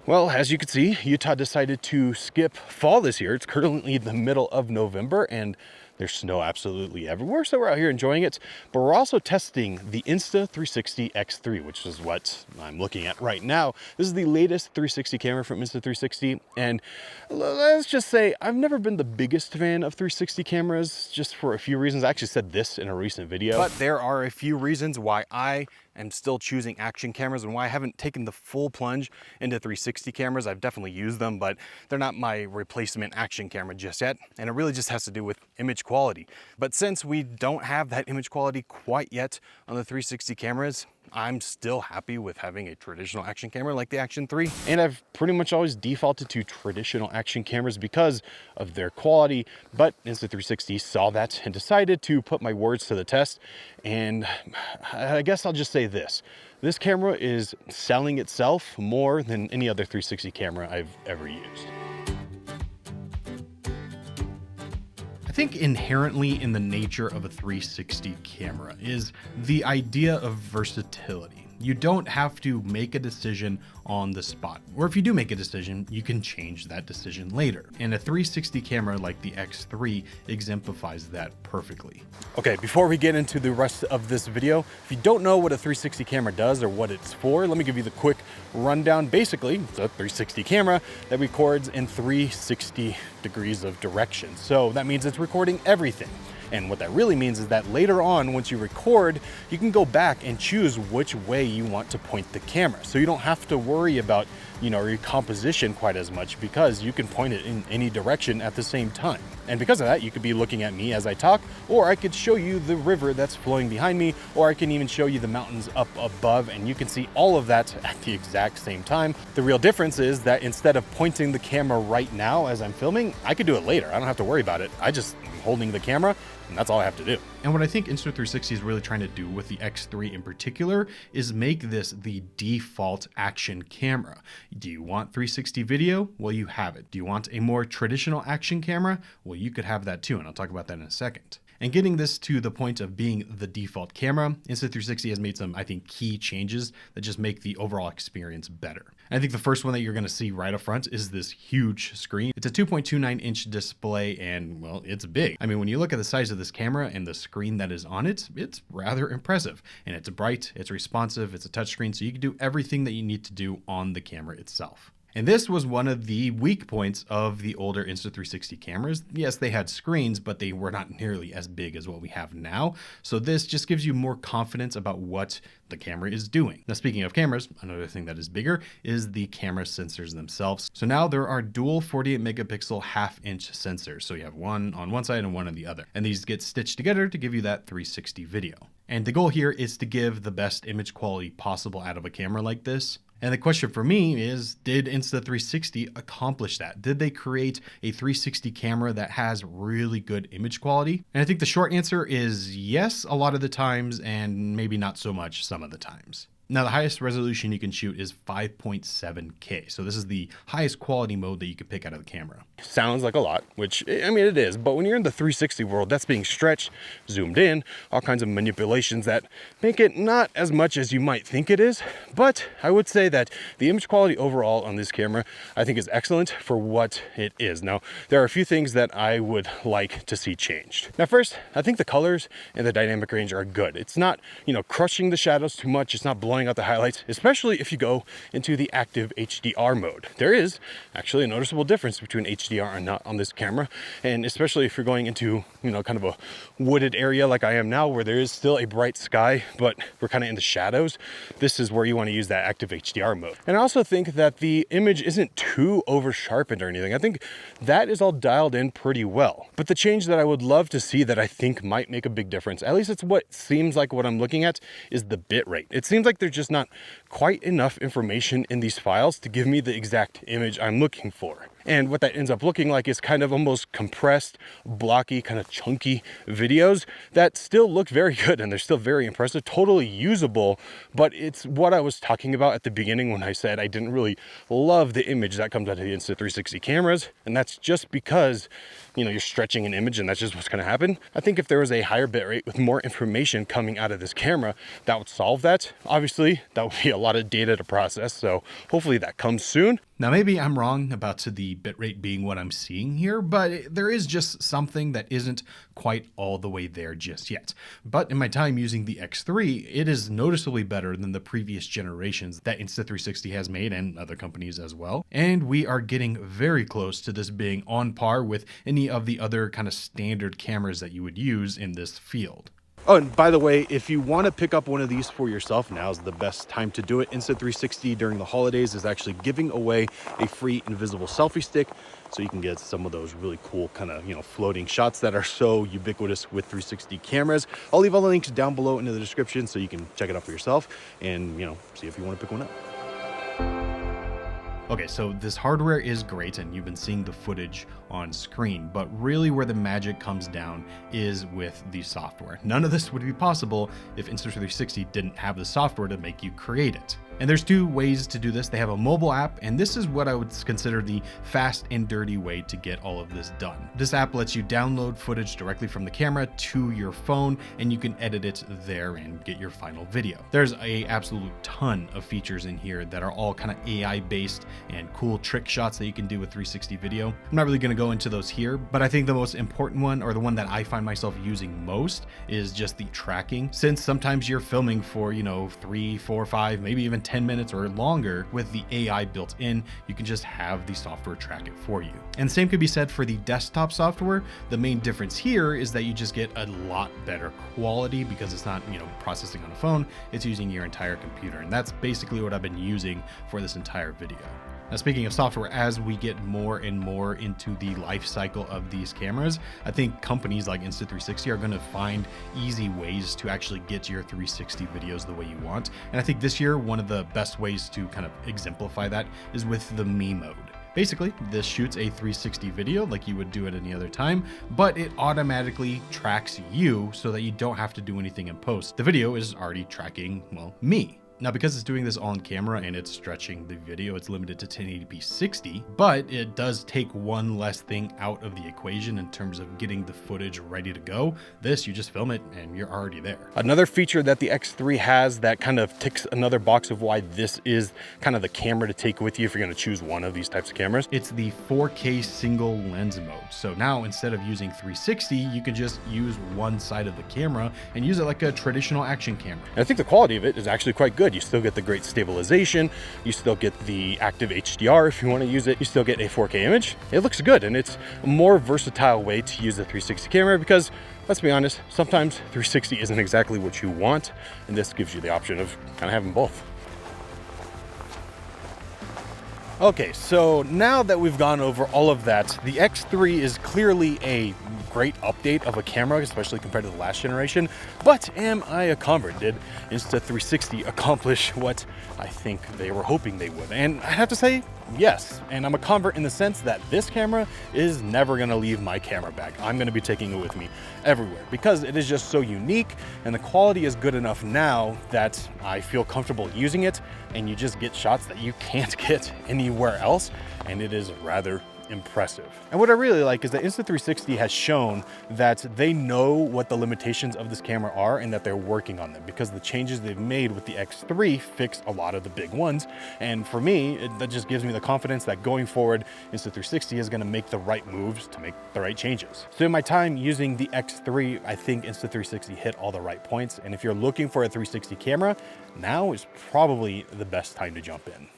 Well, as you can see, Utah decided to skip fall this year. It's currently the middle of November and there's snow absolutely everywhere, so we're out here enjoying it. But we're also testing the Insta360 X3, which is what I'm looking at right now. This is the latest 360 camera from Insta360, and let's just say I've never been the biggest fan of 360 cameras, just for a few reasons. I actually said this in a recent video, but there are a few reasons why I am still choosing action cameras and why I haven't taken the full plunge into 360 cameras. I've definitely used them, but they're not my replacement action camera just yet. And it really just has to do with image quality. But since we don't have that image quality quite yet on the 360 cameras, I'm still happy with having a traditional action camera like the Action 3. And I've pretty much always defaulted to traditional action cameras because of their quality, but Insta360 saw that and decided to put my words to the test. And I guess I'll just say this. This camera is selling itself more than any other 360 camera I've ever used. I think inherently in the nature of a 360 camera is the idea of versatility. You don't have to make a decision on the spot, or if you do make a decision, you can change that decision later. And a 360 camera like the X3 exemplifies that perfectly. Okay, before we get into the rest of this video, if you don't know what a 360 camera does or what it's for, let me give you the quick rundown. Basically, it's a 360 camera that records in 360 degrees of direction. So that means it's recording everything. And what that really means is that later on, once you record, you can go back and choose which way you want to point the camera. So you don't have to worry about, your composition quite as much because you can point it in any direction at the same time. And because of that, you could be looking at me as I talk, or I could show you the river that's flowing behind me, or I can even show you the mountains up above, and you can see all of that at the exact same time. The real difference is that instead of pointing the camera right now as I'm filming, I could do it later. I don't have to worry about it. I just am holding the camera, and that's all I have to do. And what I think Insta360 is really trying to do with the X3 in particular is make this the default action camera. Do you want 360 video? Well, you have it. Do you want a more traditional action camera? Well, you could have that too, and I'll talk about that in a second. And getting this to the point of being the default camera, Insta360 has made some, I think, key changes that just make the overall experience better. And I think the first one that you're going to see right up front is this huge screen. It's a 2.29-inch display, and, well, it's big. I mean, when you look at the size of this camera and the screen that is on it, it's rather impressive. And it's bright, it's responsive, it's a touchscreen, so you can do everything that you need to do on the camera itself. And this was one of the weak points of the older Insta360 cameras. Yes, they had screens, but they were not nearly as big as what we have now. So this just gives you more confidence about what the camera is doing. Now, speaking of cameras, another thing that is bigger is the camera sensors themselves. So now there are dual 48 megapixel half-inch sensors. So you have one on one side and one on the other. And these get stitched together to give you that 360 video. And the goal here is to give the best image quality possible out of a camera like this. And the question for me is, did Insta360 accomplish that? Did they create a 360 camera that has really good image quality? And I think the short answer is yes, a lot of the times, and maybe not so much some of the times. Now, the highest resolution you can shoot is 5.7K. So this is the highest quality mode that you can pick out of the camera. Sounds like a lot, which, I mean, it is. But when you're in the 360 world, that's being stretched, zoomed in, all kinds of manipulations that make it not as much as you might think it is. But I would say that the image quality overall on this camera, I think, is excellent for what it is. Now, there are a few things that I would like to see changed. Now, first, I think the colors and the dynamic range are good. It's not, crushing the shadows too much. It's not blowing out the highlights, especially if you go into the active HDR mode. There is actually a noticeable difference between HDR and not on this camera, and especially if you're going into kind of a wooded area like I am now, where there is still a bright sky but we're kind of in the shadows. This is where you want to use that active HDR mode. And I also think that the image isn't too over sharpened or anything. I think that is all dialed in pretty well. But the change that I would love to see that I think might make a big difference, at least it's what seems like what I'm looking at, is the bit rate. It seems like there's just not quite enough information in these files to give me the exact image I'm looking for. And what that ends up looking like is kind of almost compressed, blocky, kind of chunky videos that still look very good and they're still very impressive, totally usable. But it's what I was talking about at the beginning when I said I didn't really love the image that comes out of the Insta360 cameras. And that's just because, you know, you're stretching an image and that's just what's going to happen. I think if there was a higher bitrate with more information coming out of this camera, that would solve that. Obviously, that would be a lot of data to process. So hopefully that comes soon. Now, maybe I'm wrong about the bitrate being what I'm seeing here, but there is just something that isn't quite all the way there just yet. But in my time using the X3, it is noticeably better than the previous generations that Insta360 has made and other companies as well. And we are getting very close to this being on par with any of the other kind of standard cameras that you would use in this field. Oh, and by the way, if you want to pick up one of these for yourself, now's the best time to do it. Insta360 during the holidays is actually giving away a free invisible selfie stick, so you can get some of those really cool kind of, you know, floating shots that are so ubiquitous with 360 cameras. I'll leave all the links down below in the description so you can check it out for yourself and, you know, see if you want to pick one up. Okay, so this hardware is great and you've been seeing the footage on screen, but really where the magic comes down is with the software. None of this would be possible if Insta360 didn't have the software to make you create it. And there's two ways to do this. They have a mobile app, and this is what I would consider the fast and dirty way to get all of this done. This app lets you download footage directly from the camera to your phone, and you can edit it there and get your final video. There's a absolute ton of features in here that are all kind of AI based and cool trick shots that you can do with 360 video. I'm not really going to go into those here, but I think the most important one, or the one that I find myself using most, is just the tracking. Since sometimes you're filming for, you know, 3, 4, 5, maybe even 10 minutes or longer, with the AI built in, you can just have the software track it for you. And the same could be said for the desktop software. The main difference here is that you just get a lot better quality because it's not, you know, processing on a phone, it's using your entire computer. And that's basically what I've been using for this entire video. Now, speaking of software, as we get more and more into the life cycle of these cameras, I think companies like Insta360 are going to find easy ways to actually get your 360 videos the way you want. And I think this year, one of the best ways to kind of exemplify that is with the me mode. Basically, this shoots a 360 video like you would do at any other time, but it automatically tracks you so that you don't have to do anything in post. The video is already tracking, well, me. Now, because it's doing this on camera and it's stretching the video, it's limited to 1080p 60, but it does take one less thing out of the equation in terms of getting the footage ready to go. This, you just film it and you're already there. Another feature that the X3 has that kind of ticks another box of why this is kind of the camera to take with you if you're going to choose one of these types of cameras. It's the 4K single lens mode. So now instead of using 360, you can just use one side of the camera and use it like a traditional action camera. And I think the quality of it is actually quite good. You still get the great stabilization, you still get the active HDR if you want to use it, you still get a 4K image. It looks good, and it's a more versatile way to use the 360 camera because, let's be honest, sometimes 360 isn't exactly what you want, and this gives you the option of kind of having both. Okay, so now that we've gone over all of that, the X3 is clearly a great update of a camera, especially compared to the last generation. But am I a convert? Did Insta360 accomplish what I think they were hoping they would? And I have to say, yes. And I'm a convert in the sense that this camera is never gonna leave my camera bag. I'm gonna be taking it with me everywhere because it is just so unique, and the quality is good enough now that I feel comfortable using it, and you just get shots that you can't get anywhere else, and it is rather impressive. And what I really like is that Insta360 has shown that they know what the limitations of this camera are and that they're working on them, because the changes they've made with the X3 fix a lot of the big ones. And for me, that just gives me the confidence that going forward, Insta360 is going to make the right moves to make the right changes. So in my time using the X3, I think Insta360 hit all the right points. And if you're looking for a 360 camera, now is probably the best time to jump in.